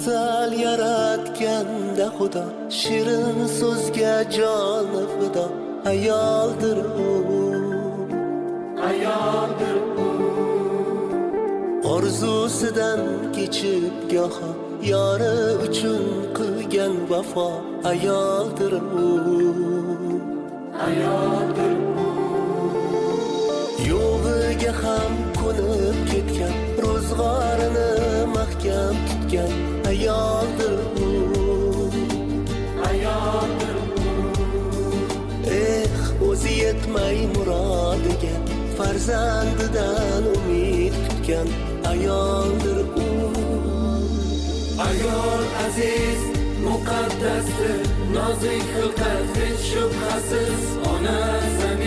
afzal yaratganda Xudo, shirin so'zga joni fido. Ayoldir u, ayoldir u, orzusidan kechib goho yori uchun qilgan vafo. Ayoldir u, ayoldir u, yo'g'iga ham ko'nib ketgan, ro'zg'orini mahkam tutgan. Ayoldir u, ayoldir u, o'zi yetmay murodiga farzandidan umid kutgan. Ayoldir u, ayol aziz muqaddasdir, nozik xilqat hech shubhasiz ona zamin.